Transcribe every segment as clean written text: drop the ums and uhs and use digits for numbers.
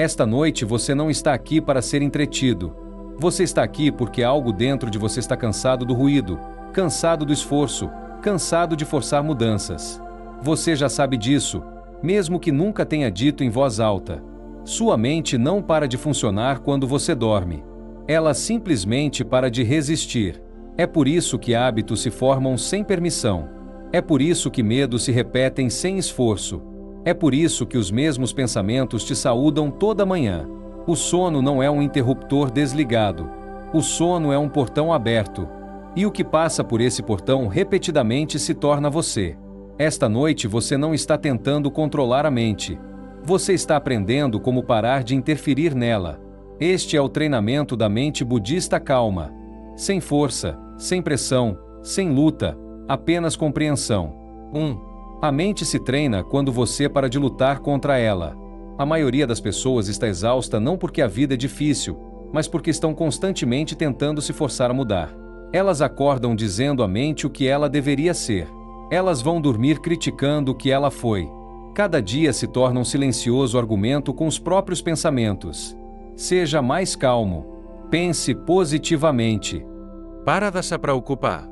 Esta noite você não está aqui para ser entretido. Você está aqui porque algo dentro de você está cansado do ruído, cansado do esforço, cansado de forçar mudanças. Você já sabe disso, mesmo que nunca tenha dito em voz alta. Sua mente não para de funcionar quando você dorme. Ela simplesmente para de resistir. É por isso que hábitos se formam sem permissão. É por isso que medos se repetem sem esforço. É por isso que os mesmos pensamentos te saúdam toda manhã. O sono não é um interruptor desligado. O sono é um portão aberto. E o que passa por esse portão repetidamente se torna você. Esta noite você não está tentando controlar a mente. Você está aprendendo como parar de interferir nela. Este é o treinamento da mente budista calma. Sem força, sem pressão, sem luta, apenas compreensão. 1. A mente se treina quando você para de lutar contra ela. A maioria das pessoas está exausta não porque a vida é difícil, mas porque estão constantemente tentando se forçar a mudar. Elas acordam dizendo à mente o que ela deveria ser. Elas vão dormir criticando o que ela foi. Cada dia se torna um silencioso argumento com os próprios pensamentos. Seja mais calmo. Pense positivamente. Para de se preocupar.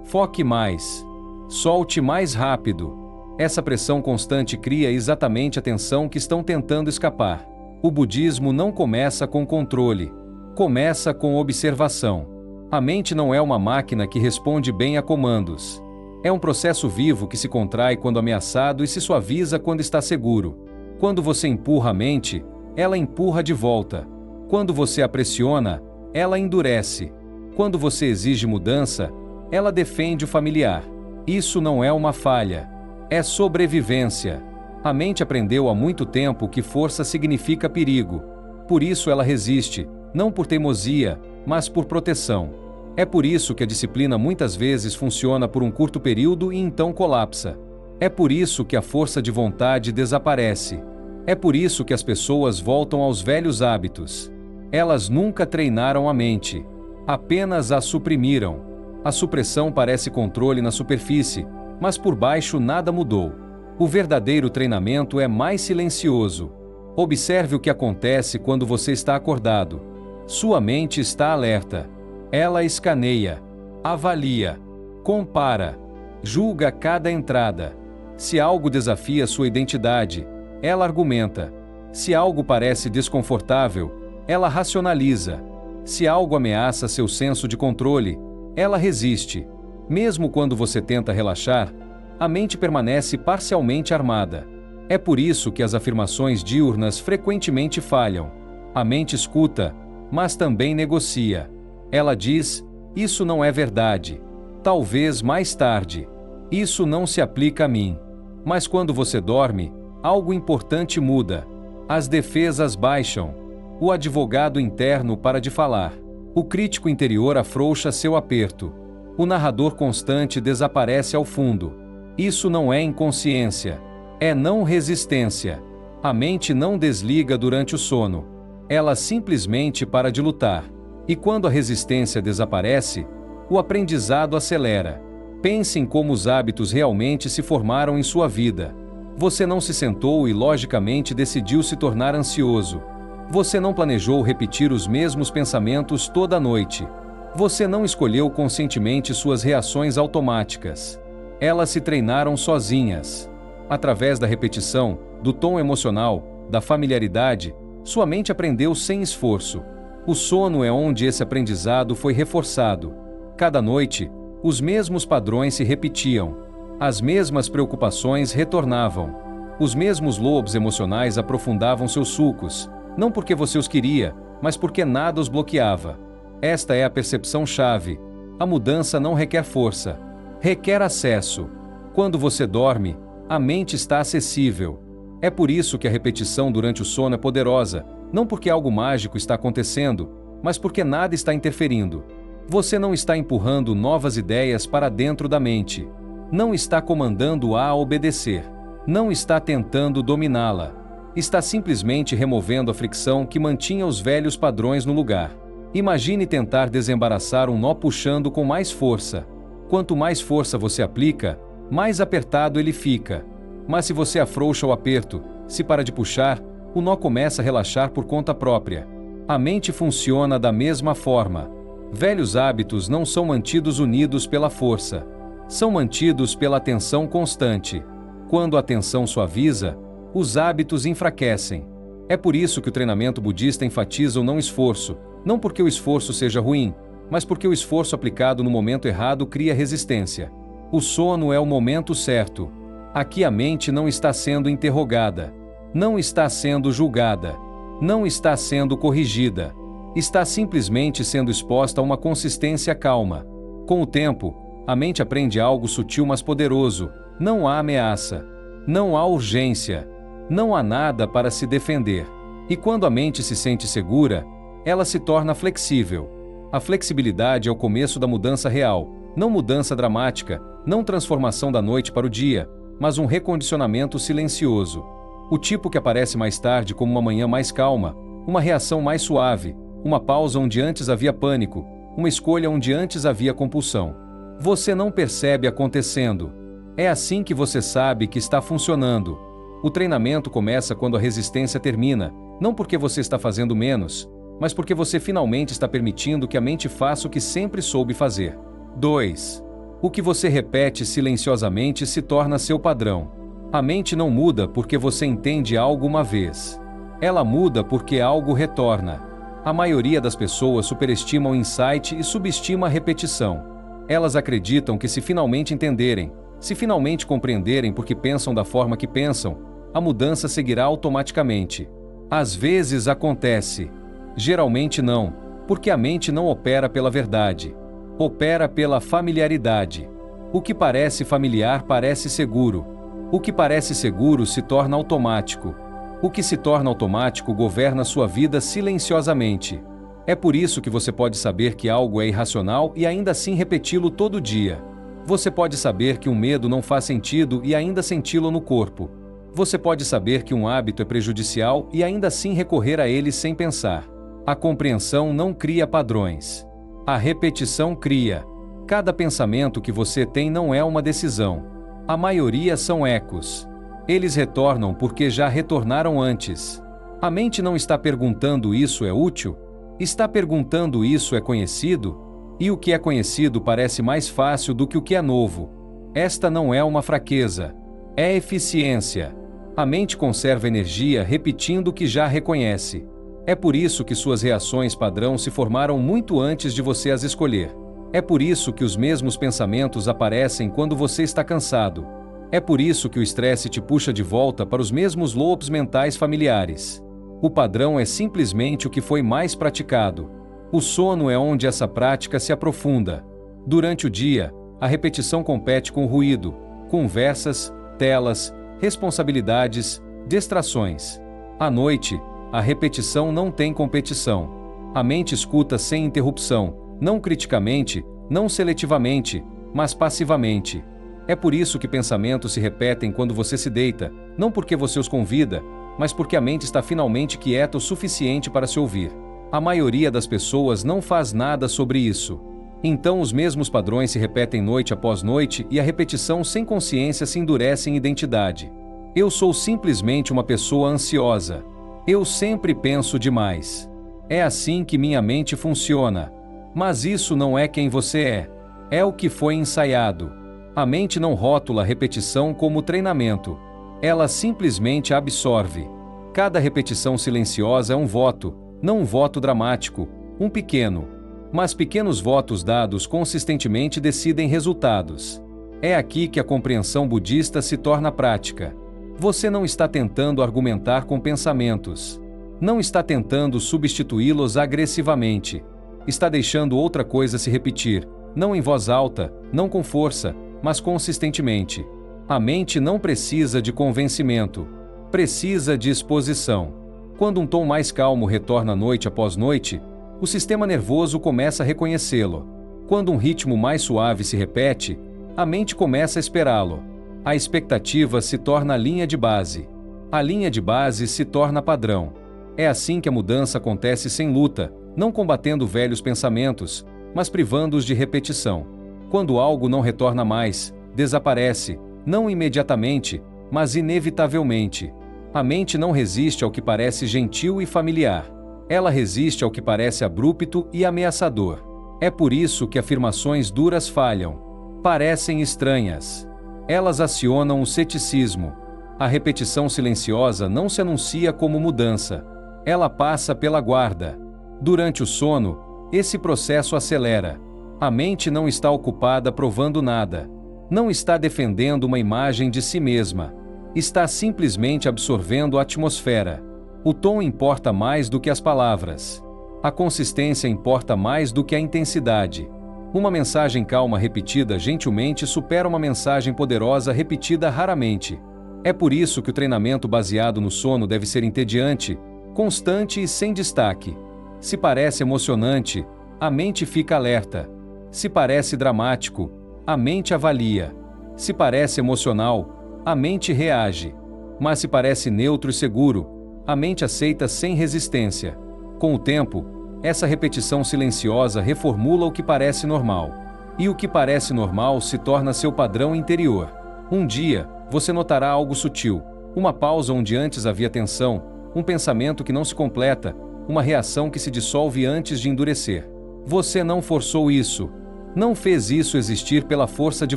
Foque mais. Solte mais rápido. Essa pressão constante cria exatamente a tensão que estão tentando escapar. O budismo não começa com controle. Começa com observação. A mente não é uma máquina que responde bem a comandos. É um processo vivo que se contrai quando ameaçado e se suaviza quando está seguro. Quando você empurra a mente, ela empurra de volta. Quando você a pressiona, ela endurece. Quando você exige mudança, ela defende o familiar. Isso não é uma falha. É sobrevivência. A mente aprendeu há muito tempo que força significa perigo. Por isso ela resiste, não por teimosia, mas por proteção. É por isso que a disciplina muitas vezes funciona por um curto período e então colapsa. É por isso que a força de vontade desaparece. É por isso que as pessoas voltam aos velhos hábitos. Elas nunca treinaram a mente. Apenas a suprimiram. A supressão parece controle na superfície, mas por baixo nada mudou. O verdadeiro treinamento é mais silencioso. Observe o que acontece quando você está acordado. Sua mente está alerta. Ela escaneia, avalia, compara, julga cada entrada. Se algo desafia sua identidade, ela argumenta. Se algo parece desconfortável, ela racionaliza. Se algo ameaça seu senso de controle, ela resiste. Mesmo quando você tenta relaxar, a mente permanece parcialmente armada. É por isso que as afirmações diurnas frequentemente falham. A mente escuta, mas também negocia. Ela diz, isso não é verdade. Talvez mais tarde. Isso não se aplica a mim. Mas quando você dorme, algo importante muda. As defesas baixam. O advogado interno para de falar. O crítico interior afrouxa seu aperto. O narrador constante desaparece ao fundo. Isso não é inconsciência. É não resistência. A mente não desliga durante o sono. Ela simplesmente para de lutar. E quando a resistência desaparece, o aprendizado acelera. Pense em como os hábitos realmente se formaram em sua vida. Você não se sentou e logicamente decidiu se tornar ansioso. Você não planejou repetir os mesmos pensamentos toda noite. Você não escolheu conscientemente suas reações automáticas. Elas se treinaram sozinhas. Através da repetição, do tom emocional, da familiaridade, sua mente aprendeu sem esforço. O sono é onde esse aprendizado foi reforçado. Cada noite, os mesmos padrões se repetiam. As mesmas preocupações retornavam. Os mesmos lobos emocionais aprofundavam seus sulcos, não porque você os queria, mas porque nada os bloqueava. Esta é a percepção-chave. A mudança não requer força. Requer acesso. Quando você dorme, a mente está acessível. É por isso que a repetição durante o sono é poderosa, não porque algo mágico está acontecendo, mas porque nada está interferindo. Você não está empurrando novas ideias para dentro da mente. Não está comandando-a a obedecer. Não está tentando dominá-la. Está simplesmente removendo a fricção que mantinha os velhos padrões no lugar. Imagine tentar desembaraçar um nó puxando com mais força. Quanto mais força você aplica, mais apertado ele fica. Mas se você afrouxa o aperto, se para de puxar, O nó começa a relaxar por conta própria. A mente funciona da mesma forma. Velhos hábitos não são mantidos unidos pela força. São mantidos pela atenção constante. Quando a atenção suaviza, os hábitos enfraquecem. É por isso que o treinamento budista enfatiza o não esforço, não porque o esforço seja ruim, mas porque o esforço aplicado no momento errado cria resistência. O sono é o momento certo. Aqui a mente não está sendo interrogada, não está sendo julgada, não está sendo corrigida. Está simplesmente sendo exposta a uma consistência calma. Com o tempo, a mente aprende algo sutil mas poderoso. Não há ameaça, não há urgência, não há nada para se defender. E quando a mente se sente segura, ela se torna flexível. A flexibilidade é o começo da mudança real, não mudança dramática, não transformação da noite para o dia, mas um recondicionamento silencioso. O tipo que aparece mais tarde como uma manhã mais calma, uma reação mais suave, uma pausa onde antes havia pânico, uma escolha onde antes havia compulsão. Você não percebe acontecendo. É assim que você sabe que está funcionando. O treinamento começa quando a resistência termina, não porque você está fazendo menos, mas porque você finalmente está permitindo que a mente faça o que sempre soube fazer. 2. O que você repete silenciosamente se torna seu padrão. A mente não muda porque você entende algo uma vez. Ela muda porque algo retorna. A maioria das pessoas superestima o insight e subestima a repetição. Elas acreditam que se finalmente entenderem, se finalmente compreenderem porque pensam da forma que pensam, a mudança seguirá automaticamente. Às vezes acontece. Geralmente não, porque a mente não opera pela verdade. Opera pela familiaridade. O que parece familiar parece seguro. O que parece seguro se torna automático. O que se torna automático governa sua vida silenciosamente. É por isso que você pode saber que algo é irracional e ainda assim repeti-lo todo dia. Você pode saber que um medo não faz sentido e ainda senti-lo no corpo. Você pode saber que um hábito é prejudicial e ainda assim recorrer a ele sem pensar. A compreensão não cria padrões. A repetição cria. Cada pensamento que você tem não é uma decisão. A maioria são ecos. Eles retornam porque já retornaram antes. A mente não está perguntando isso é útil? Está perguntando isso é conhecido? E o que é conhecido parece mais fácil do que o que é novo. Esta não é uma fraqueza. É eficiência. A mente conserva energia repetindo o que já reconhece. É por isso que suas reações padrão se formaram muito antes de você as escolher. É por isso que os mesmos pensamentos aparecem quando você está cansado. É por isso que o estresse te puxa de volta para os mesmos loops mentais familiares. O padrão é simplesmente o que foi mais praticado. O sono é onde essa prática se aprofunda. Durante o dia, a repetição compete com o ruído, conversas, telas, responsabilidades, distrações. À noite, a repetição não tem competição. A mente escuta sem interrupção, não criticamente, não seletivamente, mas passivamente. É por isso que pensamentos se repetem quando você se deita, não porque você os convida, mas porque a mente está finalmente quieta o suficiente para se ouvir. A maioria das pessoas não faz nada sobre isso. Então os mesmos padrões se repetem noite após noite e a repetição sem consciência se endurece em identidade. Eu sou simplesmente uma pessoa ansiosa. Eu sempre penso demais. É assim que minha mente funciona. Mas isso não é quem você é. É o que foi ensaiado. A mente não rótula a repetição como treinamento. Ela simplesmente absorve. Cada repetição silenciosa é um voto, não um voto dramático, um pequeno. Mas pequenos votos dados consistentemente decidem resultados. É aqui que a compreensão budista se torna prática. Você não está tentando argumentar com pensamentos. Não está tentando substituí-los agressivamente. Está deixando outra coisa se repetir, não em voz alta, não com força, mas consistentemente. A mente não precisa de convencimento. Precisa de exposição. Quando um tom mais calmo retorna noite após noite, o sistema nervoso começa a reconhecê-lo. Quando um ritmo mais suave se repete, a mente começa a esperá-lo. A expectativa se torna a linha de base. A linha de base se torna padrão. É assim que a mudança acontece sem luta, não combatendo velhos pensamentos, mas privando-os de repetição. Quando algo não retorna mais, desaparece, não imediatamente, mas inevitavelmente. A mente não resiste ao que parece gentil e familiar. Ela resiste ao que parece abrupto e ameaçador. É por isso que afirmações duras falham. Parecem estranhas. Elas acionam o ceticismo. A repetição silenciosa não se anuncia como mudança. Ela passa pela guarda. Durante o sono, esse processo acelera. A mente não está ocupada provando nada. Não está defendendo uma imagem de si mesma. Está simplesmente absorvendo a atmosfera. O tom importa mais do que as palavras. A consistência importa mais do que a intensidade. Uma mensagem calma repetida gentilmente supera uma mensagem poderosa repetida raramente. É por isso que o treinamento baseado no sono deve ser entediante, constante e sem destaque. Se parece emocionante, a mente fica alerta. Se parece dramático, a mente avalia. Se parece emocional, a mente reage. Mas se parece neutro e seguro, a mente aceita sem resistência. Com o tempo, essa repetição silenciosa reformula o que parece normal. E o que parece normal se torna seu padrão interior. Um dia, você notará algo sutil, uma pausa onde antes havia tensão, um pensamento que não se completa, uma reação que se dissolve antes de endurecer. Você não forçou isso. Não fez isso existir pela força de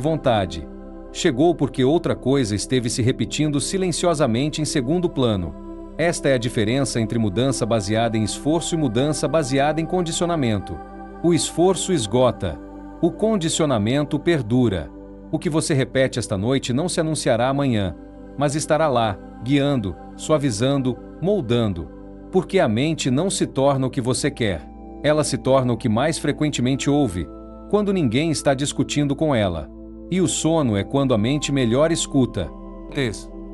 vontade. Chegou porque outra coisa esteve se repetindo silenciosamente em segundo plano. Esta é a diferença entre mudança baseada em esforço e mudança baseada em condicionamento. O esforço esgota. O condicionamento perdura. O que você repete esta noite não se anunciará amanhã, mas estará lá, guiando, suavizando, moldando. Porque a mente não se torna o que você quer. Ela se torna o que mais frequentemente ouve, quando ninguém está discutindo com ela. E o sono é quando a mente melhor escuta.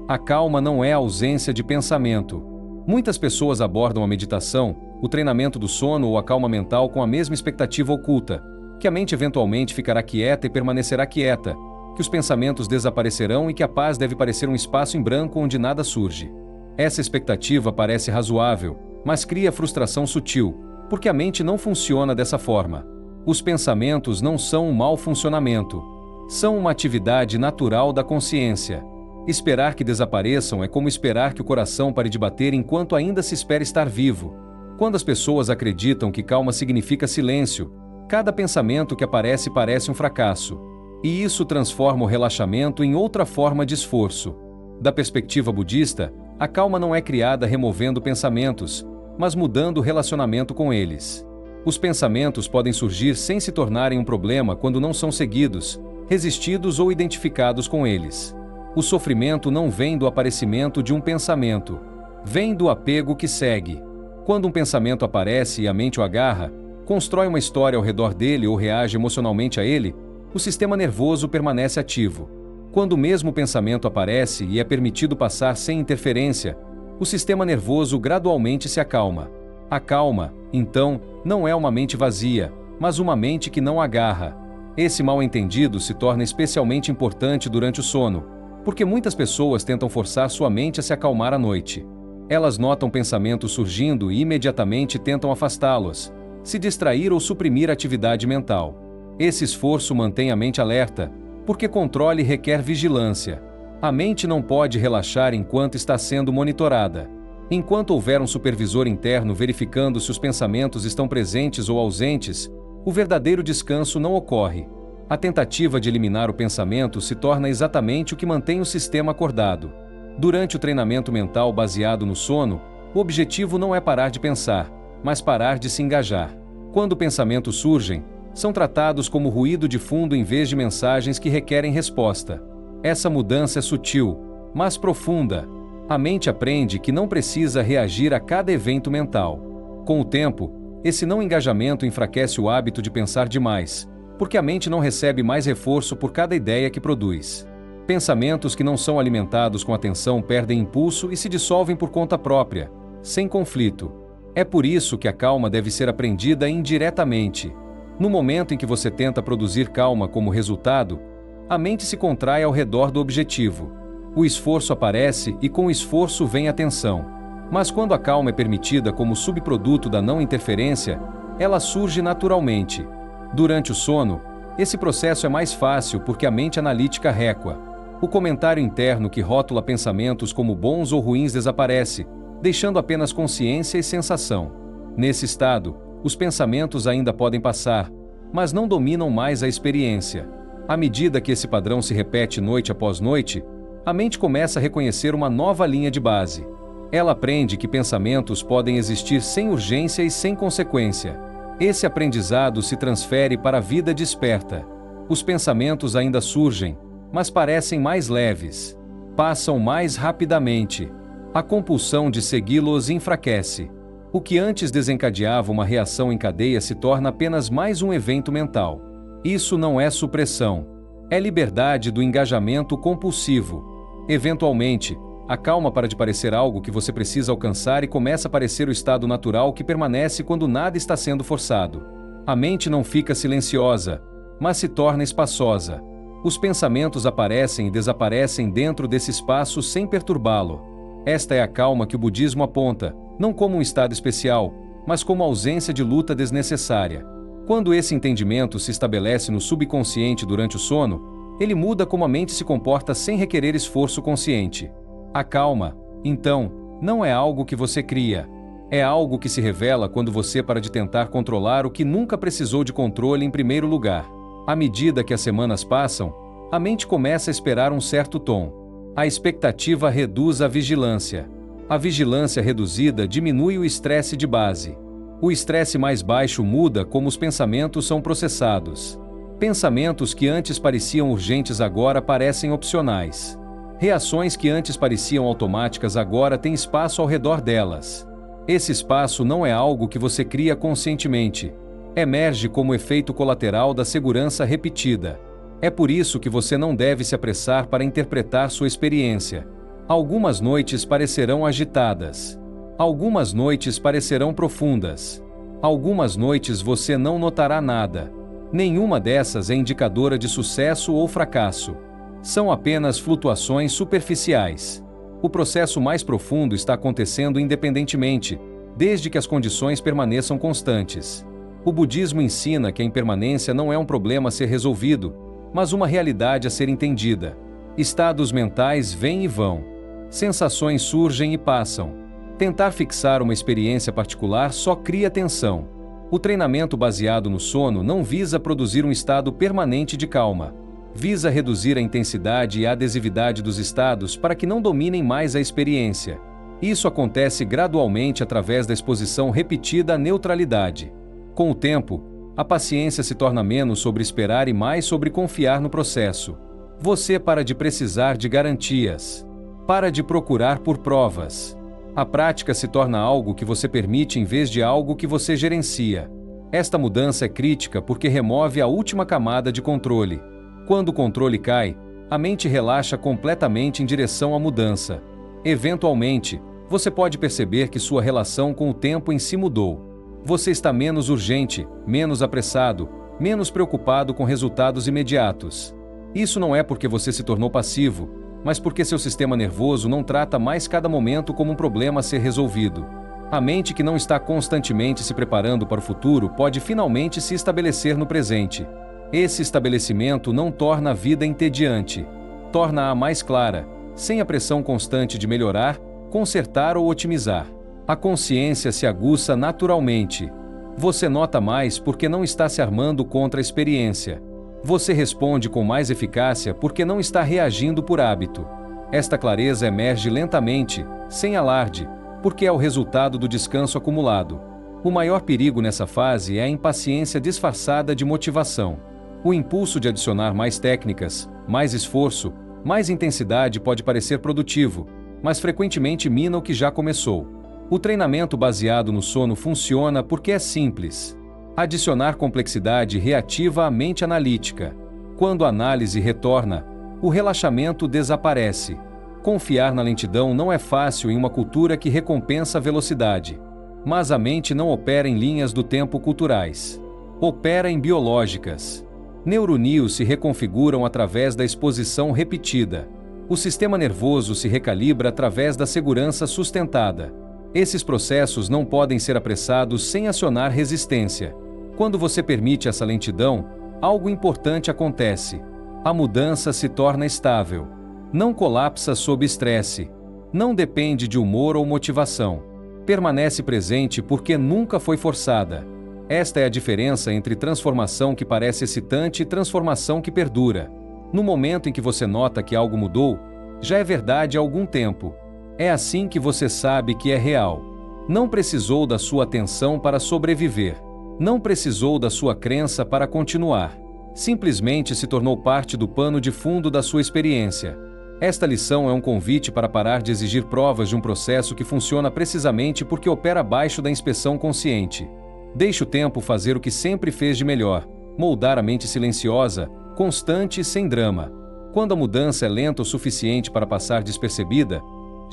A calma não é a ausência de pensamento. Muitas pessoas abordam a meditação, o treinamento do sono ou a calma mental com a mesma expectativa oculta, que a mente eventualmente ficará quieta e permanecerá quieta, que os pensamentos desaparecerão e que a paz deve parecer um espaço em branco onde nada surge. Essa expectativa parece razoável, mas cria frustração sutil, porque a mente não funciona dessa forma. Os pensamentos não são um mau funcionamento. São uma atividade natural da consciência. Esperar que desapareçam é como esperar que o coração pare de bater enquanto ainda se espera estar vivo. Quando as pessoas acreditam que calma significa silêncio, cada pensamento que aparece parece um fracasso. E isso transforma o relaxamento em outra forma de esforço. Da perspectiva budista, a calma não é criada removendo pensamentos, mas mudando o relacionamento com eles. Os pensamentos podem surgir sem se tornarem um problema quando não são seguidos, resistidos ou identificados com eles. O sofrimento não vem do aparecimento de um pensamento, vem do apego que segue. Quando um pensamento aparece e a mente o agarra, constrói uma história ao redor dele ou reage emocionalmente a ele, o sistema nervoso permanece ativo. Quando o mesmo pensamento aparece e é permitido passar sem interferência, o sistema nervoso gradualmente se acalma. A calma, então, não é uma mente vazia, mas uma mente que não agarra. Esse mal-entendido se torna especialmente importante durante o sono, porque muitas pessoas tentam forçar sua mente a se acalmar à noite. Elas notam pensamentos surgindo e imediatamente tentam afastá-los, se distrair ou suprimir a atividade mental. Esse esforço mantém a mente alerta, porque controle requer vigilância. A mente não pode relaxar enquanto está sendo monitorada. Enquanto houver um supervisor interno verificando se os pensamentos estão presentes ou ausentes, o verdadeiro descanso não ocorre. A tentativa de eliminar o pensamento se torna exatamente o que mantém o sistema acordado. Durante o treinamento mental baseado no sono, o objetivo não é parar de pensar, mas parar de se engajar. Quando pensamentos surgem, são tratados como ruído de fundo em vez de mensagens que requerem resposta. Essa mudança é sutil, mas profunda. A mente aprende que não precisa reagir a cada evento mental. Com o tempo, esse não engajamento enfraquece o hábito de pensar demais, porque a mente não recebe mais reforço por cada ideia que produz. Pensamentos que não são alimentados com atenção perdem impulso e se dissolvem por conta própria, sem conflito. É por isso que a calma deve ser aprendida indiretamente. No momento em que você tenta produzir calma como resultado, a mente se contrai ao redor do objetivo. O esforço aparece e com o esforço vem a tensão. Mas quando a calma é permitida como subproduto da não interferência, ela surge naturalmente. Durante o sono, esse processo é mais fácil porque a mente analítica recua. O comentário interno que rótula pensamentos como bons ou ruins desaparece, deixando apenas consciência e sensação. Nesse estado, os pensamentos ainda podem passar, mas não dominam mais a experiência. À medida que esse padrão se repete noite após noite, a mente começa a reconhecer uma nova linha de base. Ela aprende que pensamentos podem existir sem urgência e sem consequência. Esse aprendizado se transfere para a vida desperta. Os pensamentos ainda surgem, mas parecem mais leves. Passam mais rapidamente. A compulsão de segui-los enfraquece. O que antes desencadeava uma reação em cadeia se torna apenas mais um evento mental. Isso não é supressão. É liberdade do engajamento compulsivo. Eventualmente, a calma para de parecer algo que você precisa alcançar e começa a parecer o estado natural que permanece quando nada está sendo forçado. A mente não fica silenciosa, mas se torna espaçosa. Os pensamentos aparecem e desaparecem dentro desse espaço sem perturbá-lo. Esta é a calma que o budismo aponta, não como um estado especial, mas como ausência de luta desnecessária. Quando esse entendimento se estabelece no subconsciente durante o sono, ele muda como a mente se comporta sem requerer esforço consciente. A calma, então, não é algo que você cria. É algo que se revela quando você para de tentar controlar o que nunca precisou de controle em primeiro lugar. À medida que as semanas passam, a mente começa a esperar um certo tom. A expectativa reduz a vigilância. A vigilância reduzida diminui o estresse de base. O estresse mais baixo muda como os pensamentos são processados. Pensamentos que antes pareciam urgentes agora parecem opcionais. Reações que antes pareciam automáticas agora têm espaço ao redor delas. Esse espaço não é algo que você cria conscientemente. Emerge como efeito colateral da segurança repetida. É por isso que você não deve se apressar para interpretar sua experiência. Algumas noites parecerão agitadas. Algumas noites parecerão profundas. Algumas noites você não notará nada. Nenhuma dessas é indicadora de sucesso ou fracasso. São apenas flutuações superficiais. O processo mais profundo está acontecendo independentemente, desde que as condições permaneçam constantes. O budismo ensina que a impermanência não é um problema a ser resolvido, mas uma realidade a ser entendida. Estados mentais vêm e vão. Sensações surgem e passam. Tentar fixar uma experiência particular só cria tensão. O treinamento baseado no sono não visa produzir um estado permanente de calma. Visa reduzir a intensidade e a adesividade dos estados para que não dominem mais a experiência. Isso acontece gradualmente através da exposição repetida à neutralidade. Com o tempo, a paciência se torna menos sobre esperar e mais sobre confiar no processo. Você para de precisar de garantias. Para de procurar por provas. A prática se torna algo que você permite em vez de algo que você gerencia. Esta mudança é crítica porque remove a última camada de controle. Quando o controle cai, a mente relaxa completamente em direção à mudança. Eventualmente, você pode perceber que sua relação com o tempo em si mudou. Você está menos urgente, menos apressado, menos preocupado com resultados imediatos. Isso não é porque você se tornou passivo, mas porque seu sistema nervoso não trata mais cada momento como um problema a ser resolvido. A mente que não está constantemente se preparando para o futuro pode finalmente se estabelecer no presente. Esse estabelecimento não torna a vida entediante, torna-a mais clara, sem a pressão constante de melhorar, consertar ou otimizar. A consciência se aguça naturalmente. Você nota mais porque não está se armando contra a experiência. Você responde com mais eficácia porque não está reagindo por hábito. Esta clareza emerge lentamente, sem alarde, porque é o resultado do descanso acumulado. O maior perigo nessa fase é a impaciência disfarçada de motivação. O impulso de adicionar mais técnicas, mais esforço, mais intensidade pode parecer produtivo, mas frequentemente mina o que já começou. O treinamento baseado no sono funciona porque é simples. Adicionar complexidade reativa a mente analítica. Quando a análise retorna, o relaxamento desaparece. Confiar na lentidão não é fácil em uma cultura que recompensa a velocidade. Mas a mente não opera em linhas do tempo culturais. Opera em biológicas. Neurônios se reconfiguram através da exposição repetida. O sistema nervoso se recalibra através da segurança sustentada. Esses processos não podem ser apressados sem acionar resistência. Quando você permite essa lentidão, algo importante acontece. A mudança se torna estável. Não colapsa sob estresse. Não depende de humor ou motivação. Permanece presente porque nunca foi forçada. Esta é a diferença entre transformação que parece excitante e transformação que perdura. No momento em que você nota que algo mudou, já é verdade há algum tempo. É assim que você sabe que é real. Não precisou da sua atenção para sobreviver. Não precisou da sua crença para continuar. Simplesmente se tornou parte do pano de fundo da sua experiência. Esta lição é um convite para parar de exigir provas de um processo que funciona precisamente porque opera abaixo da inspeção consciente. Deixe o tempo fazer o que sempre fez de melhor, moldar a mente silenciosa, constante e sem drama. Quando a mudança é lenta o suficiente para passar despercebida,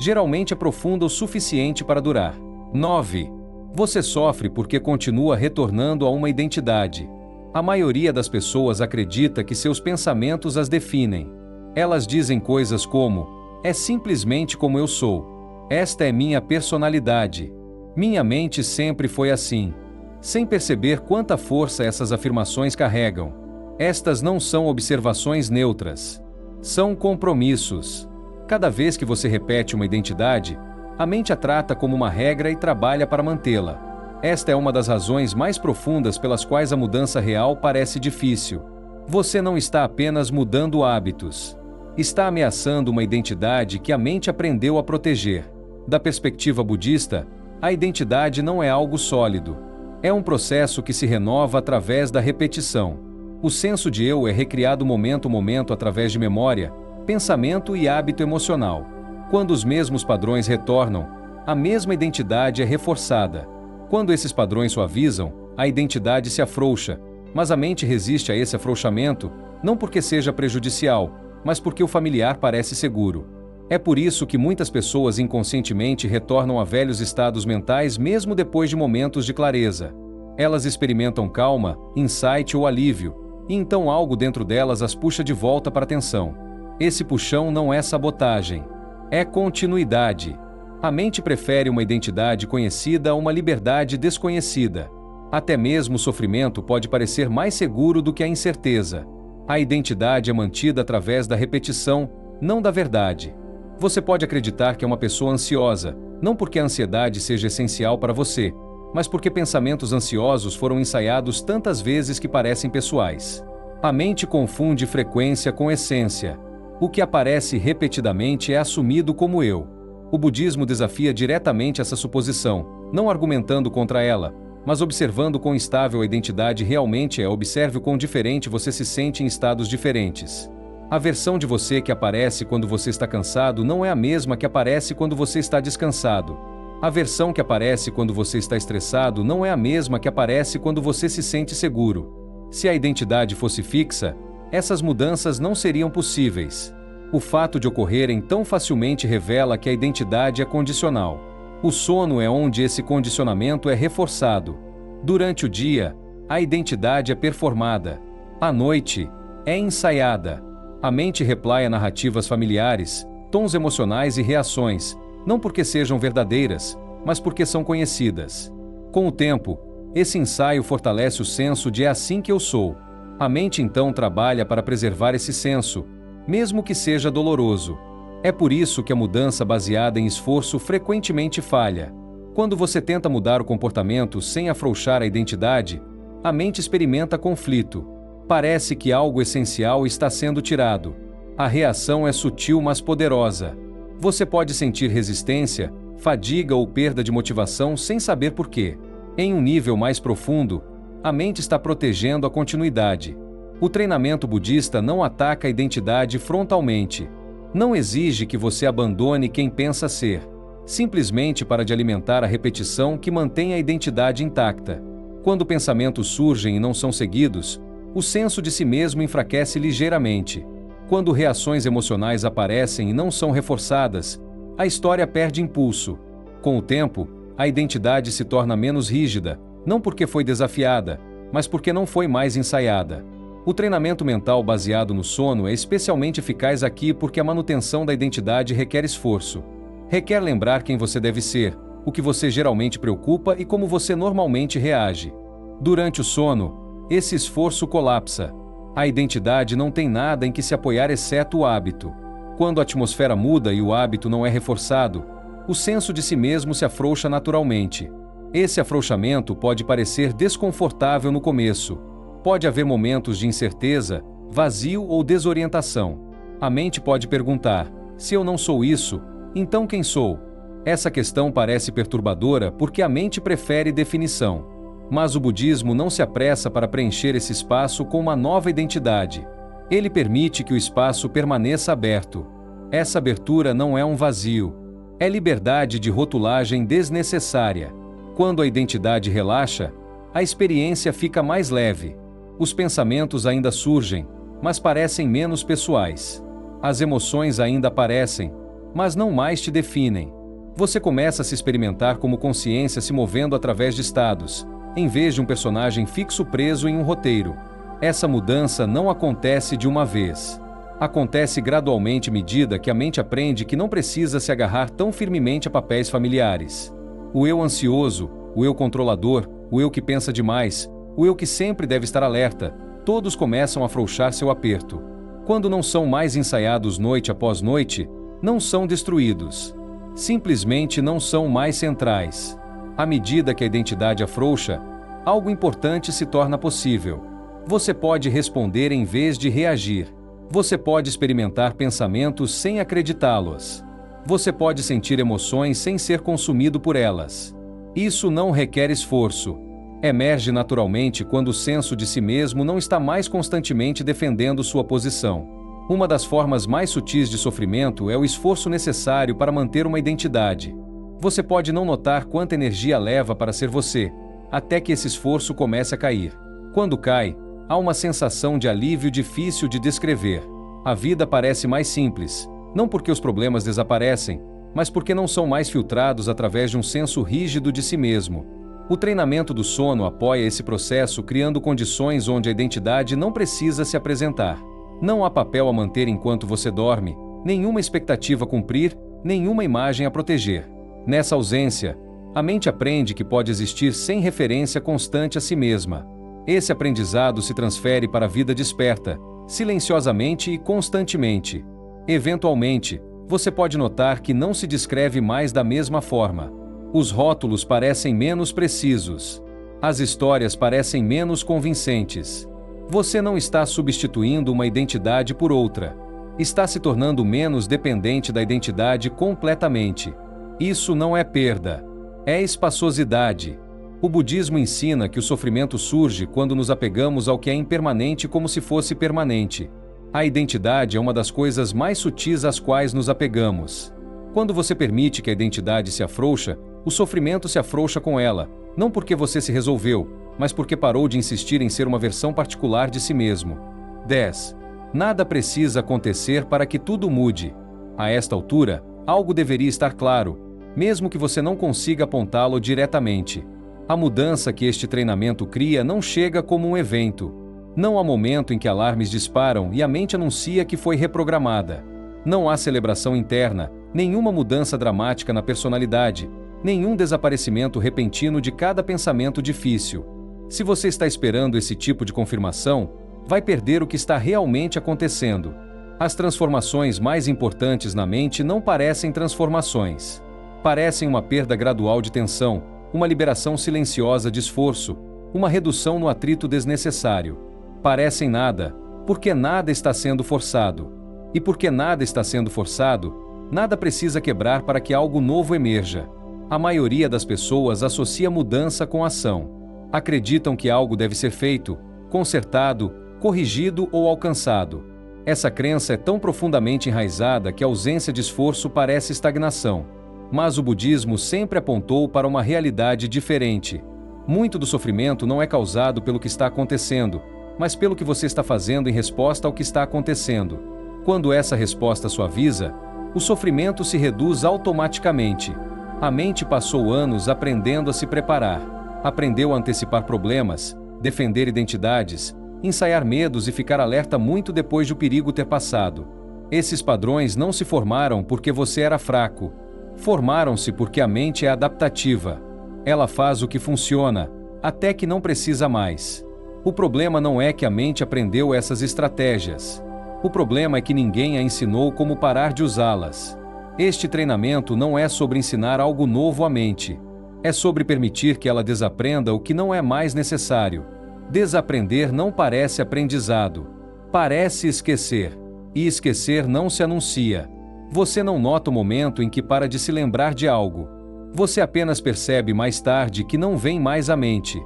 geralmente é profunda o suficiente para durar. 9. Você sofre porque continua retornando a uma identidade. A maioria das pessoas acredita que seus pensamentos as definem. Elas dizem coisas como: é simplesmente como eu sou. Esta é minha personalidade. Minha mente sempre foi assim. Sem perceber quanta força essas afirmações carregam. Estas não são observações neutras. São compromissos. Cada vez que você repete uma identidade, a mente a trata como uma regra e trabalha para mantê-la. Esta é uma das razões mais profundas pelas quais a mudança real parece difícil. Você não está apenas mudando hábitos. Está ameaçando uma identidade que a mente aprendeu a proteger. Da perspectiva budista, a identidade não é algo sólido. É um processo que se renova através da repetição. O senso de eu é recriado momento a momento através de memória, pensamento e hábito emocional. Quando os mesmos padrões retornam, a mesma identidade é reforçada. Quando esses padrões suavizam, a identidade se afrouxa, mas a mente resiste a esse afrouxamento, não porque seja prejudicial, mas porque o familiar parece seguro. É por isso que muitas pessoas inconscientemente retornam a velhos estados mentais mesmo depois de momentos de clareza. Elas experimentam calma, insight ou alívio, e então algo dentro delas as puxa de volta para a atenção. Esse puxão não é sabotagem. É continuidade. A mente prefere uma identidade conhecida a uma liberdade desconhecida. Até mesmo o sofrimento pode parecer mais seguro do que a incerteza. A identidade é mantida através da repetição, não da verdade. Você pode acreditar que é uma pessoa ansiosa, não porque a ansiedade seja essencial para você, mas porque pensamentos ansiosos foram ensaiados tantas vezes que parecem pessoais. A mente confunde frequência com essência. O que aparece repetidamente é assumido como eu. O budismo desafia diretamente essa suposição, não argumentando contra ela, mas observando quão instável a identidade realmente é. Observe o quão diferente você se sente em estados diferentes. A versão de você que aparece quando você está cansado não é a mesma que aparece quando você está descansado. A versão que aparece quando você está estressado não é a mesma que aparece quando você se sente seguro. Se a identidade fosse fixa, essas mudanças não seriam possíveis. O fato de ocorrerem tão facilmente revela que a identidade é condicional. O sono é onde esse condicionamento é reforçado. Durante o dia, a identidade é performada. À noite, é ensaiada. A mente replaya narrativas familiares, tons emocionais e reações, não porque sejam verdadeiras, mas porque são conhecidas. Com o tempo, esse ensaio fortalece o senso de é assim que eu sou. A mente então trabalha para preservar esse senso, mesmo que seja doloroso. É por isso que a mudança baseada em esforço frequentemente falha. Quando você tenta mudar o comportamento sem afrouxar a identidade, a mente experimenta conflito. Parece que algo essencial está sendo tirado. A reação é sutil, mas poderosa. Você pode sentir resistência, fadiga ou perda de motivação sem saber por quê. Em um nível mais profundo, a mente está protegendo a continuidade. O treinamento budista não ataca a identidade frontalmente. Não exige que você abandone quem pensa ser, simplesmente para de alimentar a repetição que mantém a identidade intacta. Quando pensamentos surgem e não são seguidos, o senso de si mesmo enfraquece ligeiramente. Quando reações emocionais aparecem e não são reforçadas, a história perde impulso. Com o tempo, a identidade se torna menos rígida, não porque foi desafiada, mas porque não foi mais ensaiada. O treinamento mental baseado no sono é especialmente eficaz aqui porque a manutenção da identidade requer esforço. Requer lembrar quem você deve ser, o que você geralmente preocupa e como você normalmente reage. Durante o sono, esse esforço colapsa. A identidade não tem nada em que se apoiar exceto o hábito. Quando a atmosfera muda e o hábito não é reforçado, o senso de si mesmo se afrouxa naturalmente. Esse afrouxamento pode parecer desconfortável no começo. Pode haver momentos de incerteza, vazio ou desorientação. A mente pode perguntar: se eu não sou isso, então quem sou? Essa questão parece perturbadora porque a mente prefere definição. Mas o budismo não se apressa para preencher esse espaço com uma nova identidade. Ele permite que o espaço permaneça aberto. Essa abertura não é um vazio. É liberdade de rotulagem desnecessária. Quando a identidade relaxa, a experiência fica mais leve. Os pensamentos ainda surgem, mas parecem menos pessoais. As emoções ainda aparecem, mas não mais te definem. Você começa a se experimentar como consciência se movendo através de estados, em vez de um personagem fixo preso em um roteiro. Essa mudança não acontece de uma vez. Acontece gradualmente à medida que a mente aprende que não precisa se agarrar tão firmemente a papéis familiares. O eu ansioso, o eu controlador, o eu que pensa demais, o eu que sempre deve estar alerta, todos começam a afrouxar seu aperto. Quando não são mais ensaiados noite após noite, não são destruídos. Simplesmente não são mais centrais. À medida que a identidade afrouxa, algo importante se torna possível. Você pode responder em vez de reagir. Você pode experimentar pensamentos sem acreditá-los. Você pode sentir emoções sem ser consumido por elas. Isso não requer esforço. Emerge naturalmente quando o senso de si mesmo não está mais constantemente defendendo sua posição. Uma das formas mais sutis de sofrimento é o esforço necessário para manter uma identidade. Você pode não notar quanta energia leva para ser você, até que esse esforço comece a cair. Quando cai, há uma sensação de alívio difícil de descrever. A vida parece mais simples, não porque os problemas desaparecem, mas porque não são mais filtrados através de um senso rígido de si mesmo. O treinamento do sono apoia esse processo, criando condições onde a identidade não precisa se apresentar. Não há papel a manter enquanto você dorme, nenhuma expectativa a cumprir, nenhuma imagem a proteger. Nessa ausência, a mente aprende que pode existir sem referência constante a si mesma. Esse aprendizado se transfere para a vida desperta, silenciosamente e constantemente. Eventualmente, você pode notar que não se descreve mais da mesma forma. Os rótulos parecem menos precisos. As histórias parecem menos convincentes. Você não está substituindo uma identidade por outra. Está se tornando menos dependente da identidade completamente. Isso não é perda. É espaçosidade. O budismo ensina que o sofrimento surge quando nos apegamos ao que é impermanente como se fosse permanente. A identidade é uma das coisas mais sutis às quais nos apegamos. Quando você permite que a identidade se afrouxa, o sofrimento se afrouxa com ela, não porque você se resolveu, mas porque parou de insistir em ser uma versão particular de si mesmo. 10. Nada precisa acontecer para que tudo mude. A esta altura, algo deveria estar claro, mesmo que você não consiga apontá-lo diretamente. A mudança que este treinamento cria não chega como um evento. Não há momento em que alarmes disparam e a mente anuncia que foi reprogramada. Não há celebração interna, nenhuma mudança dramática na personalidade, nenhum desaparecimento repentino de cada pensamento difícil. Se você está esperando esse tipo de confirmação, vai perder o que está realmente acontecendo. As transformações mais importantes na mente não parecem transformações. Parecem uma perda gradual de tensão, uma liberação silenciosa de esforço, uma redução no atrito desnecessário. Parecem nada, porque nada está sendo forçado. E porque nada está sendo forçado, nada precisa quebrar para que algo novo emerja. A maioria das pessoas associa mudança com ação. Acreditam que algo deve ser feito, consertado, corrigido ou alcançado. Essa crença é tão profundamente enraizada que a ausência de esforço parece estagnação. Mas o budismo sempre apontou para uma realidade diferente. Muito do sofrimento não é causado pelo que está acontecendo, mas pelo que você está fazendo em resposta ao que está acontecendo. Quando essa resposta suaviza, o sofrimento se reduz automaticamente. A mente passou anos aprendendo a se preparar. Aprendeu a antecipar problemas, defender identidades, ensaiar medos e ficar alerta muito depois de o perigo ter passado. Esses padrões não se formaram porque você era fraco. Formaram-se porque a mente é adaptativa. Ela faz o que funciona, até que não precisa mais. O problema não é que a mente aprendeu essas estratégias. O problema é que ninguém a ensinou como parar de usá-las. Este treinamento não é sobre ensinar algo novo à mente. É sobre permitir que ela desaprenda o que não é mais necessário. Desaprender não parece aprendizado. Parece esquecer. E esquecer não se anuncia. Você não nota o momento em que para de se lembrar de algo. Você apenas percebe mais tarde que não vem mais à mente.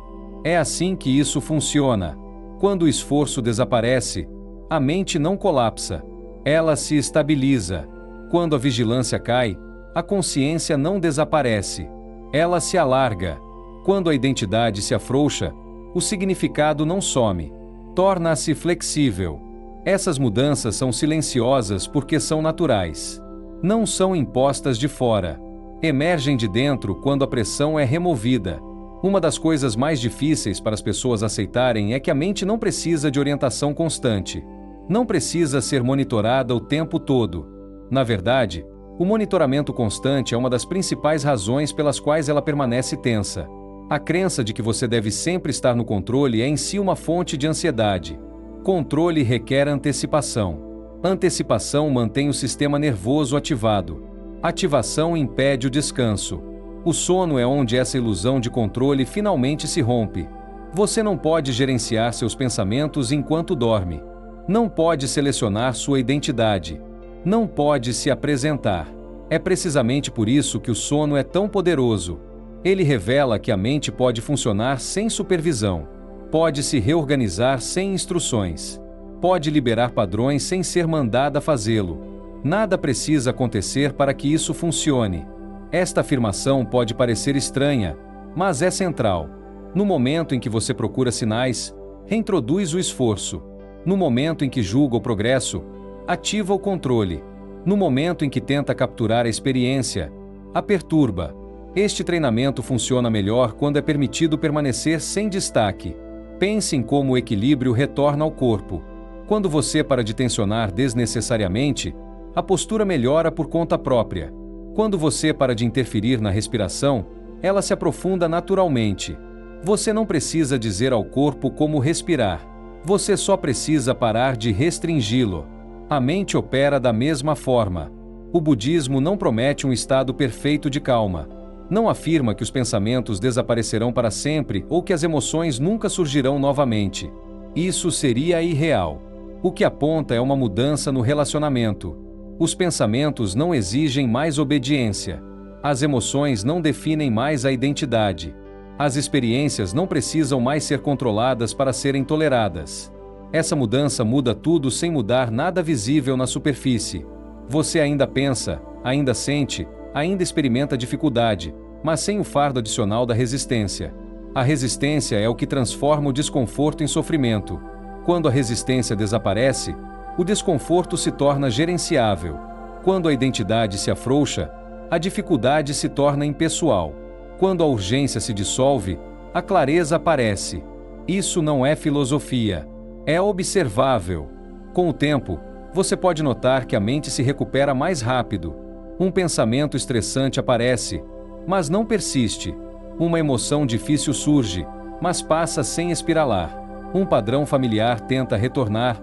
É assim que isso funciona. Quando o esforço desaparece, a mente não colapsa. Ela se estabiliza. Quando a vigilância cai, a consciência não desaparece. Ela se alarga. Quando a identidade se afrouxa, o significado não some. Torna-se flexível. Essas mudanças são silenciosas porque são naturais. Não são impostas de fora. Emergem de dentro quando a pressão é removida. Uma das coisas mais difíceis para as pessoas aceitarem é que a mente não precisa de orientação constante. Não precisa ser monitorada o tempo todo. Na verdade, o monitoramento constante é uma das principais razões pelas quais ela permanece tensa. A crença de que você deve sempre estar no controle é em si uma fonte de ansiedade. Controle requer antecipação. Antecipação mantém o sistema nervoso ativado. Ativação impede o descanso. O sono é onde essa ilusão de controle finalmente se rompe. Você não pode gerenciar seus pensamentos enquanto dorme. Não pode selecionar sua identidade. Não pode se apresentar. É precisamente por isso que o sono é tão poderoso. Ele revela que a mente pode funcionar sem supervisão. Pode se reorganizar sem instruções. Pode liberar padrões sem ser mandada fazê-lo. Nada precisa acontecer para que isso funcione. Esta afirmação pode parecer estranha, mas é central. No momento em que você procura sinais, reintroduz o esforço. No momento em que julga o progresso, ativa o controle. No momento em que tenta capturar a experiência, a perturba. Este treinamento funciona melhor quando é permitido permanecer sem destaque. Pense em como o equilíbrio retorna ao corpo. Quando você para de tensionar desnecessariamente, a postura melhora por conta própria. Quando você para de interferir na respiração, ela se aprofunda naturalmente. Você não precisa dizer ao corpo como respirar. Você só precisa parar de restringi-lo. A mente opera da mesma forma. O budismo não promete um estado perfeito de calma. Não afirma que os pensamentos desaparecerão para sempre ou que as emoções nunca surgirão novamente. Isso seria irreal. O que aponta é uma mudança no relacionamento. Os pensamentos não exigem mais obediência. As emoções não definem mais a identidade. As experiências não precisam mais ser controladas para serem toleradas. Essa mudança muda tudo sem mudar nada visível na superfície. Você ainda pensa, ainda sente, ainda experimenta dificuldade, mas sem o fardo adicional da resistência. A resistência é o que transforma o desconforto em sofrimento. Quando a resistência desaparece, o desconforto se torna gerenciável. Quando a identidade se afrouxa, a dificuldade se torna impessoal. Quando a urgência se dissolve, a clareza aparece. Isso não é filosofia. É observável. Com o tempo, você pode notar que a mente se recupera mais rápido. Um pensamento estressante aparece, mas não persiste. Uma emoção difícil surge, mas passa sem espiralar. Um padrão familiar tenta retornar,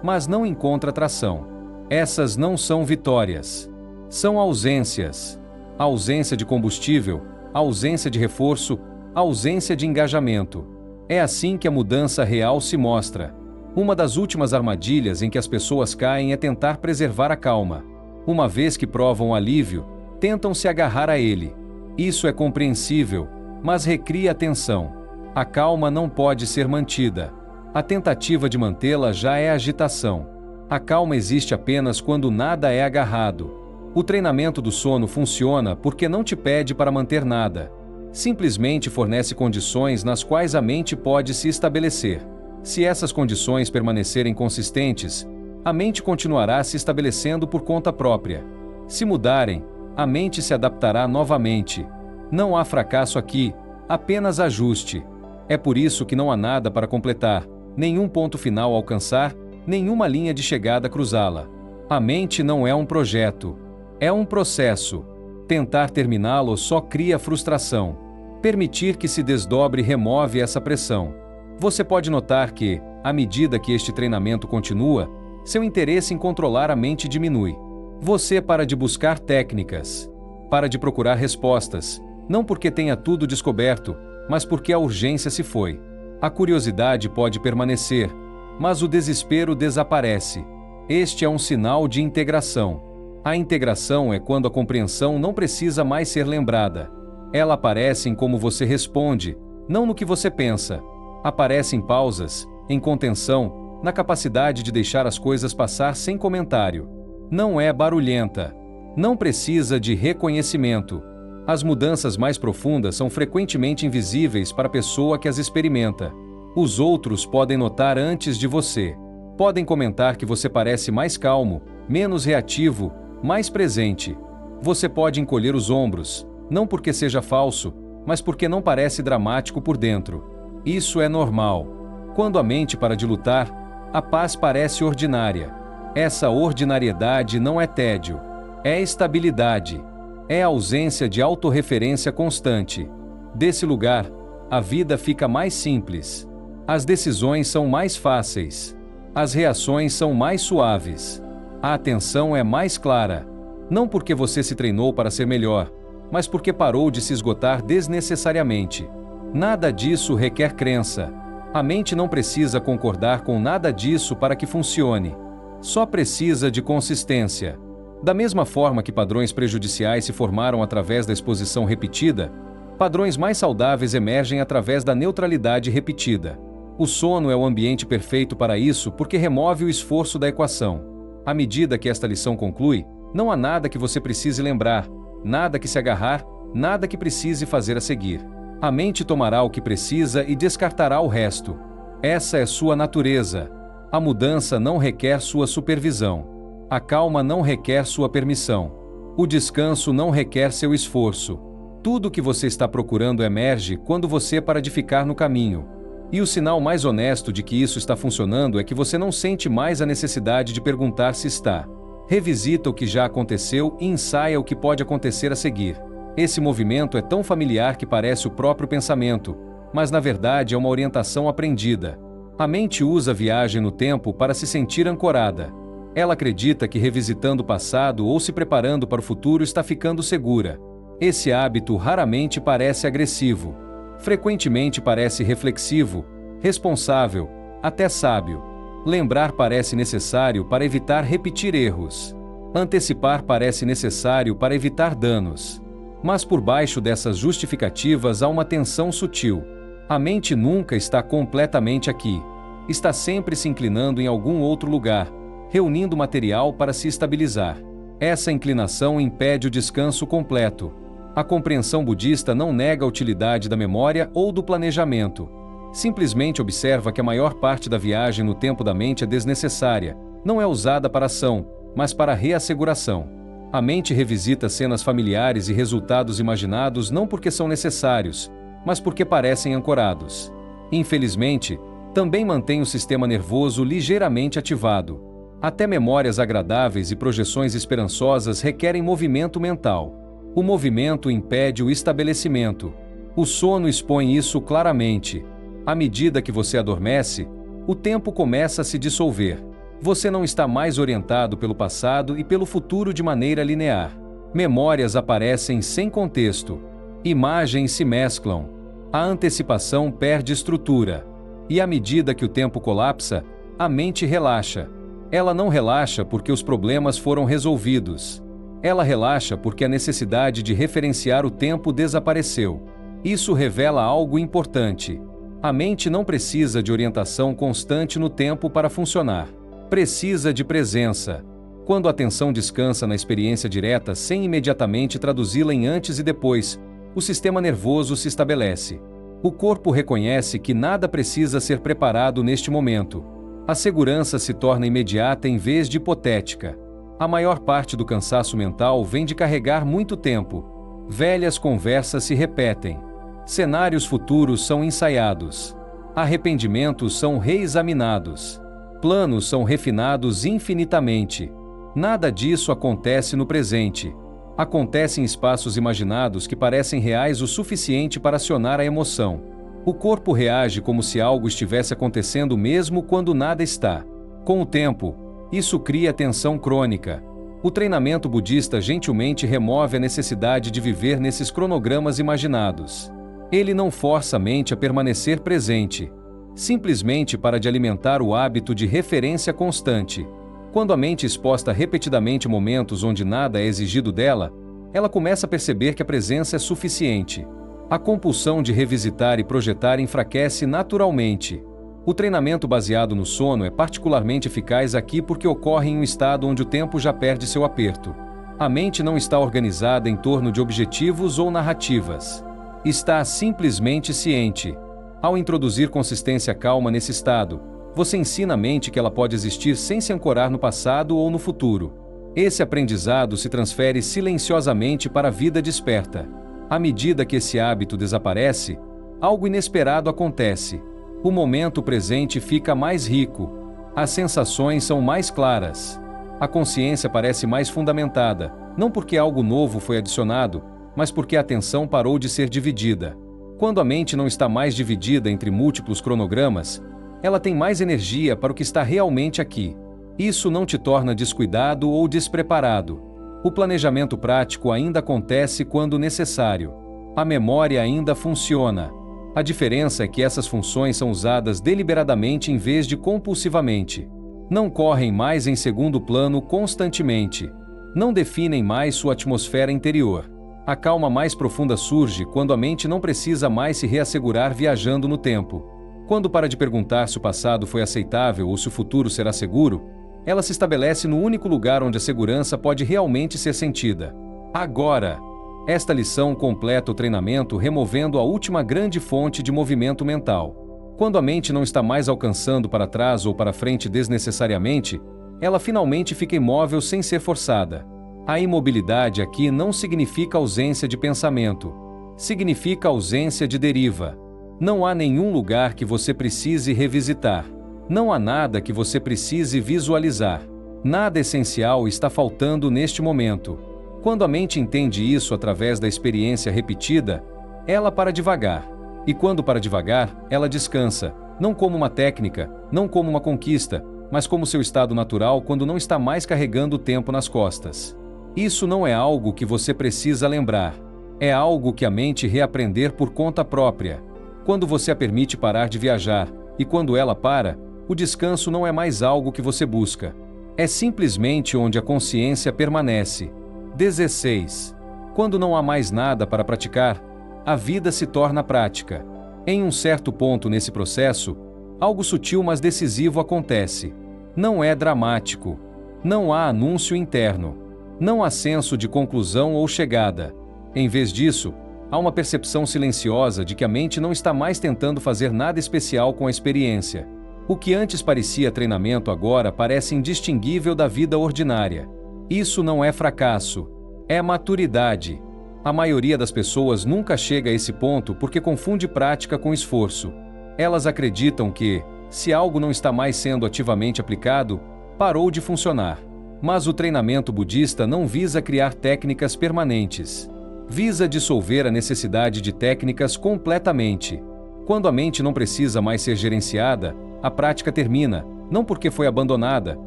mas não encontra tração. Essas não são vitórias. São ausências. Ausência de combustível, ausência de reforço, ausência de engajamento. É assim que a mudança real se mostra. Uma das últimas armadilhas em que as pessoas caem é tentar preservar a calma. Uma vez que provam alívio, tentam se agarrar a ele. Isso é compreensível, mas recria a tensão. A calma não pode ser mantida. A tentativa de mantê-la já é agitação. A calma existe apenas quando nada é agarrado. O treinamento do sono funciona porque não te pede para manter nada. Simplesmente fornece condições nas quais a mente pode se estabelecer. Se essas condições permanecerem consistentes, a mente continuará se estabelecendo por conta própria. Se mudarem, a mente se adaptará novamente. Não há fracasso aqui, apenas ajuste. É por isso que não há nada para completar, nenhum ponto final a alcançar, nenhuma linha de chegada a cruzá-la. A mente não é um projeto, é um processo. Tentar terminá-lo só cria frustração. Permitir que se desdobre remove essa pressão. Você pode notar que, à medida que este treinamento continua, Seu interesse em controlar a mente diminui. Você para de buscar técnicas. Para de procurar respostas, não porque tenha tudo descoberto, mas porque a urgência se foi. A curiosidade pode permanecer, mas o desespero desaparece. Este é um sinal de integração. A integração é quando a compreensão não precisa mais ser lembrada. Ela aparece em como você responde, não no que você pensa. Aparece em pausas, em contenção, na capacidade de deixar as coisas passar sem comentário. Não é barulhenta. Não precisa de reconhecimento. As mudanças mais profundas são frequentemente invisíveis para a pessoa que as experimenta. Os outros podem notar antes de você. Podem comentar que você parece mais calmo, menos reativo, mais presente. Você pode encolher os ombros, não porque seja falso, mas porque não parece dramático por dentro. Isso é normal. Quando a mente para de lutar, a paz parece ordinária. Essa ordinariedade não é tédio, é estabilidade. É a ausência de autorreferência constante. Desse lugar, a vida fica mais simples. As decisões são mais fáceis. As reações são mais suaves. A atenção é mais clara. Não porque você se treinou para ser melhor, mas porque parou de se esgotar desnecessariamente. Nada disso requer crença. A mente não precisa concordar com nada disso para que funcione. Só precisa de consistência. Da mesma forma que padrões prejudiciais se formaram através da exposição repetida, padrões mais saudáveis emergem através da neutralidade repetida. O sono é o ambiente perfeito para isso porque remove o esforço da equação. À medida que esta lição conclui, não há nada que você precise lembrar, nada que se agarrar, nada que precise fazer a seguir. A mente tomará o que precisa e descartará o resto. Essa é sua natureza. A mudança não requer sua supervisão. A calma não requer sua permissão. O descanso não requer seu esforço. Tudo o que você está procurando emerge quando você para de ficar no caminho. E o sinal mais honesto de que isso está funcionando é que você não sente mais a necessidade de perguntar se está. Revisita o que já aconteceu e ensaia o que pode acontecer a seguir. Esse movimento é tão familiar que parece o próprio pensamento, mas na verdade é uma orientação aprendida. A mente usa a viagem no tempo para se sentir ancorada. Ela acredita que revisitando o passado ou se preparando para o futuro está ficando segura. Esse hábito raramente parece agressivo. Frequentemente parece reflexivo, responsável, até sábio. Lembrar parece necessário para evitar repetir erros. Antecipar parece necessário para evitar danos. Mas por baixo dessas justificativas há uma tensão sutil. A mente nunca está completamente aqui. Está sempre se inclinando em algum outro lugar, reunindo material para se estabilizar. Essa inclinação impede o descanso completo. A compreensão budista não nega a utilidade da memória ou do planejamento. Simplesmente observa que a maior parte da viagem no tempo da mente é desnecessária, não é usada para ação, mas para reasseguração. A mente revisita cenas familiares e resultados imaginados não porque são necessários, mas porque parecem ancorados. Infelizmente, também mantém o sistema nervoso ligeiramente ativado. Até memórias agradáveis e projeções esperançosas requerem movimento mental. O movimento impede o estabelecimento. O sono expõe isso claramente. À medida que você adormece, o tempo começa a se dissolver. Você não está mais orientado pelo passado e pelo futuro de maneira linear. Memórias aparecem sem contexto. Imagens se mesclam. A antecipação perde estrutura. E à medida que o tempo colapsa, a mente relaxa. Ela não relaxa porque os problemas foram resolvidos. Ela relaxa porque a necessidade de referenciar o tempo desapareceu. Isso revela algo importante. A mente não precisa de orientação constante no tempo para funcionar. Precisa de presença. Quando a atenção descansa na experiência direta sem imediatamente traduzi-la em antes e depois, o sistema nervoso se estabelece. O corpo reconhece que nada precisa ser preparado neste momento. A segurança se torna imediata em vez de hipotética. A maior parte do cansaço mental vem de carregar muito tempo. Velhas conversas se repetem. Cenários futuros são ensaiados. Arrependimentos são reexaminados. Planos são refinados infinitamente. Nada disso acontece no presente. Acontece em espaços imaginados que parecem reais o suficiente para acionar a emoção. O corpo reage como se algo estivesse acontecendo mesmo quando nada está. Com o tempo, Isso cria tensão crônica. O treinamento budista gentilmente remove a necessidade de viver nesses cronogramas imaginados. Ele não força a mente a permanecer presente, simplesmente para de alimentar o hábito de referência constante. Quando a mente é exposta repetidamente a momentos onde nada é exigido dela, ela começa a perceber que a presença é suficiente. A compulsão de revisitar e projetar enfraquece naturalmente. O treinamento baseado no sono é particularmente eficaz aqui porque ocorre em um estado onde o tempo já perde seu aperto. A mente não está organizada em torno de objetivos ou narrativas. Está simplesmente ciente. Ao introduzir consistência calma nesse estado, você ensina a mente que ela pode existir sem se ancorar no passado ou no futuro. Esse aprendizado se transfere silenciosamente para a vida desperta. À medida que esse hábito desaparece, algo inesperado acontece. O momento presente fica mais rico. As sensações são mais claras. A consciência parece mais fundamentada, não porque algo novo foi adicionado, mas porque a atenção parou de ser dividida. Quando a mente não está mais dividida entre múltiplos cronogramas, ela tem mais energia para o que está realmente aqui. Isso não te torna descuidado ou despreparado. O planejamento prático ainda acontece quando necessário. A memória ainda funciona. A diferença é que essas funções são usadas deliberadamente em vez de compulsivamente. Não correm mais em segundo plano constantemente. Não definem mais sua atmosfera interior. A calma mais profunda surge quando a mente não precisa mais se reassegurar viajando no tempo. Quando para de perguntar se o passado foi aceitável ou se o futuro será seguro, ela se estabelece no único lugar onde a segurança pode realmente ser sentida. Agora! Esta lição completa o treinamento removendo a última grande fonte de movimento mental. Quando a mente não está mais alcançando para trás ou para frente desnecessariamente, ela finalmente fica imóvel sem ser forçada. A imobilidade aqui não significa ausência de pensamento. Significa ausência de deriva. Não há nenhum lugar que você precise revisitar. Não há nada que você precise visualizar. Nada essencial está faltando neste momento. Quando a mente entende isso através da experiência repetida, ela para devagar. E quando para devagar, ela descansa, não como uma técnica, não como uma conquista, mas como seu estado natural quando não está mais carregando o tempo nas costas. Isso não é algo que você precisa lembrar. É algo que a mente reaprender por conta própria. Quando você a permite parar de viajar, e quando ela para, o descanso não é mais algo que você busca. É simplesmente onde a consciência permanece. 16. Quando não há mais nada para praticar, a vida se torna prática. Em um certo ponto nesse processo, algo sutil mas decisivo acontece. Não é dramático. Não há anúncio interno. Não há senso de conclusão ou chegada. Em vez disso, há uma percepção silenciosa de que a mente não está mais tentando fazer nada especial com a experiência. O que antes parecia treinamento agora parece indistinguível da vida ordinária. Isso não é fracasso, é maturidade. A maioria das pessoas nunca chega a esse ponto porque confunde prática com esforço. Elas acreditam que, se algo não está mais sendo ativamente aplicado, parou de funcionar. Mas o treinamento budista não visa criar técnicas permanentes. Visa dissolver a necessidade de técnicas completamente. Quando a mente não precisa mais ser gerenciada, a prática termina, não porque foi abandonada,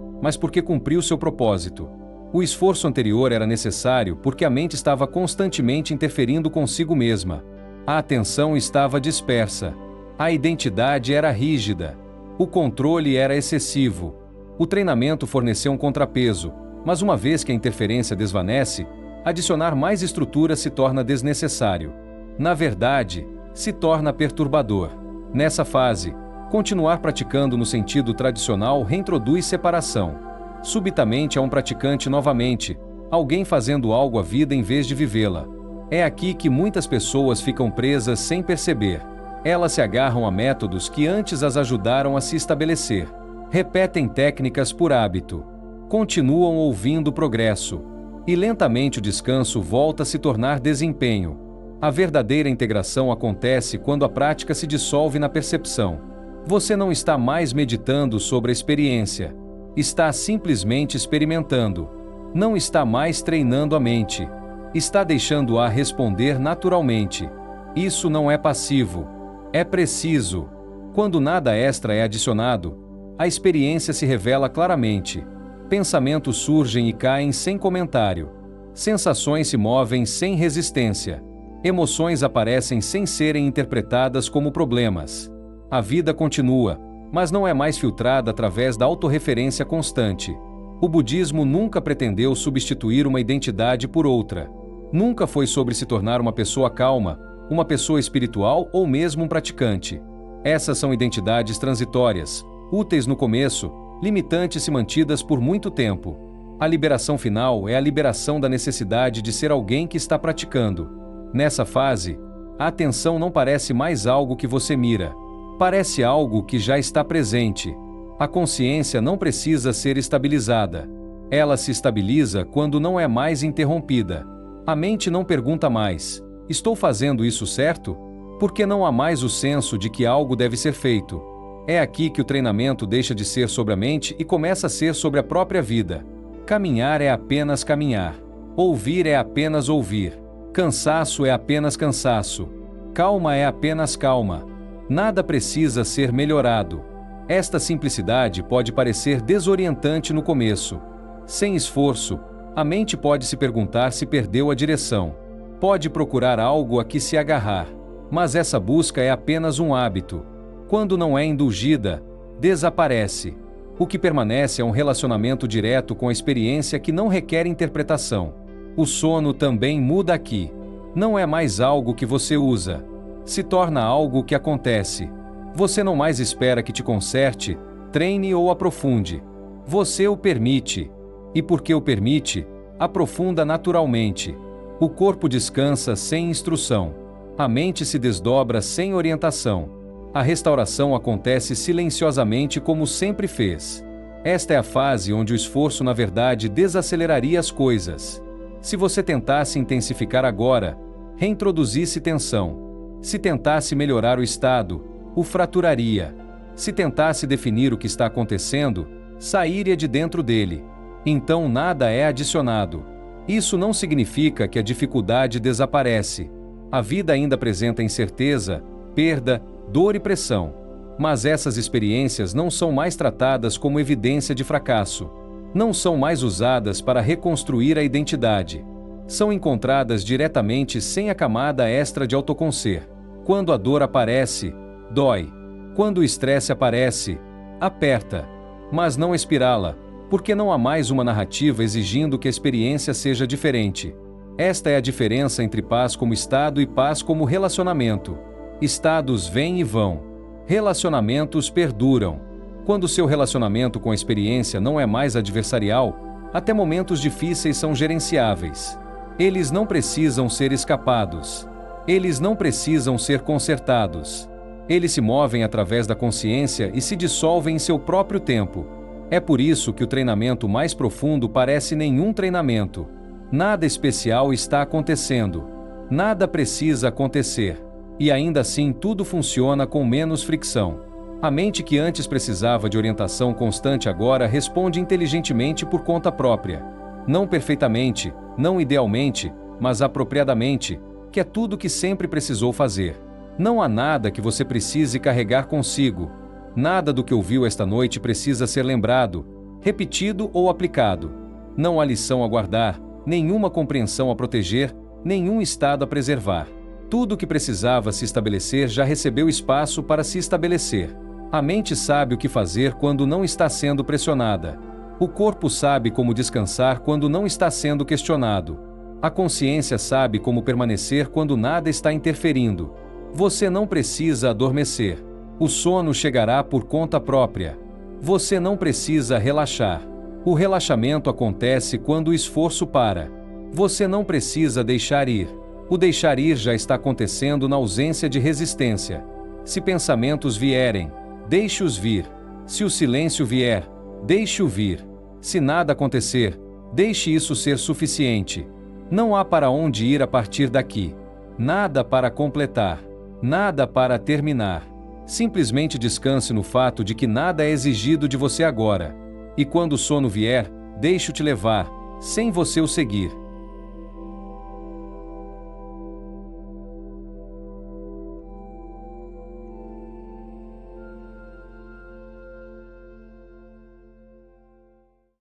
mas porque cumpriu seu propósito. O esforço anterior era necessário porque a mente estava constantemente interferindo consigo mesma. A atenção estava dispersa. A identidade era rígida. O controle era excessivo. O treinamento forneceu um contrapeso, mas uma vez que a interferência desvanece, adicionar mais estrutura se torna desnecessário. Na verdade, se torna perturbador. Nessa fase, continuar praticando no sentido tradicional reintroduz separação. Subitamente há um praticante novamente, alguém fazendo algo à vida em vez de vivê-la. É aqui que muitas pessoas ficam presas sem perceber. Elas se agarram a métodos que antes as ajudaram a se estabelecer. Repetem técnicas por hábito. Continuam ouvindo progresso. E lentamente o descanso volta a se tornar desempenho. A verdadeira integração acontece quando a prática se dissolve na percepção. Você não está mais meditando sobre a experiência. Está simplesmente experimentando. Não está mais treinando a mente. Está deixando-a responder naturalmente. Isso não é passivo. É preciso. Quando nada extra é adicionado, a experiência se revela claramente. Pensamentos surgem e caem sem comentário. Sensações se movem sem resistência. Emoções aparecem sem serem interpretadas como problemas. A vida continua, mas não é mais filtrada através da autorreferência constante. O budismo nunca pretendeu substituir uma identidade por outra. Nunca foi sobre se tornar uma pessoa calma, uma pessoa espiritual ou mesmo um praticante. Essas são identidades transitórias, úteis no começo, limitantes se mantidas por muito tempo. A liberação final é a liberação da necessidade de ser alguém que está praticando. Nessa fase, a atenção não parece mais algo que você mira. Parece algo que já está presente. A consciência não precisa ser estabilizada. Ela se estabiliza quando não é mais interrompida. A mente não pergunta mais: estou fazendo isso certo? Porque não há mais o senso de que algo deve ser feito. É aqui que o treinamento deixa de ser sobre a mente e começa a ser sobre a própria vida. Caminhar é apenas caminhar. Ouvir é apenas ouvir. Cansaço é apenas cansaço. Calma é apenas calma. Nada precisa ser melhorado. Esta simplicidade pode parecer desorientante no começo. Sem esforço, a mente pode se perguntar se perdeu a direção. Pode procurar algo a que se agarrar. Mas essa busca é apenas um hábito. Quando não é indulgida, desaparece. O que permanece é um relacionamento direto com a experiência que não requer interpretação. O sono também muda aqui. Não é mais algo que você usa. Se torna algo que acontece. Você não mais espera que te conserte, treine ou aprofunde. Você o permite. E porque o permite, aprofunda naturalmente. O corpo descansa sem instrução. A mente se desdobra sem orientação. A restauração acontece silenciosamente como sempre fez. Esta é a fase onde o esforço na verdade desaceleraria as coisas. Se você tentasse intensificar agora, reintroduzisse tensão. Se tentasse melhorar o estado, o fraturaria. Se tentasse definir o que está acontecendo, sairia de dentro dele. Então nada é adicionado. Isso não significa que a dificuldade desaparece. A vida ainda apresenta incerteza, perda, dor e pressão. Mas essas experiências não são mais tratadas como evidência de fracasso. Não são mais usadas para reconstruir a identidade. São encontradas diretamente sem a camada extra de autoconcer. Quando a dor aparece, dói. Quando o estresse aparece, aperta. Mas não espirala, porque não há mais uma narrativa exigindo que a experiência seja diferente. Esta é a diferença entre paz como estado e paz como relacionamento. Estados vêm e vão. Relacionamentos perduram. Quando seu relacionamento com a experiência não é mais adversarial, até momentos difíceis são gerenciáveis. Eles não precisam ser escapados. Eles não precisam ser consertados. Eles se movem através da consciência e se dissolvem em seu próprio tempo. É por isso que o treinamento mais profundo parece nenhum treinamento. Nada especial está acontecendo. Nada precisa acontecer. E ainda assim tudo funciona com menos fricção. A mente que antes precisava de orientação constante agora responde inteligentemente por conta própria. Não perfeitamente, não idealmente, mas apropriadamente, que é tudo que sempre precisou fazer. Não há nada que você precise carregar consigo. Nada do que ouviu esta noite precisa ser lembrado, repetido ou aplicado. Não há lição a guardar, nenhuma compreensão a proteger, nenhum estado a preservar. Tudo o que precisava se estabelecer já recebeu espaço para se estabelecer. A mente sabe o que fazer quando não está sendo pressionada. O corpo sabe como descansar quando não está sendo questionado. A consciência sabe como permanecer quando nada está interferindo. Você não precisa adormecer. O sono chegará por conta própria. Você não precisa relaxar. O relaxamento acontece quando o esforço para. Você não precisa deixar ir. O deixar ir já está acontecendo na ausência de resistência. Se pensamentos vierem, deixe-os vir. Se o silêncio vier, deixe-o vir. Se nada acontecer, deixe isso ser suficiente. Não há para onde ir a partir daqui. Nada para completar. Nada para terminar. Simplesmente descanse no fato de que nada é exigido de você agora. E quando o sono vier, deixe-o te levar, sem você o seguir.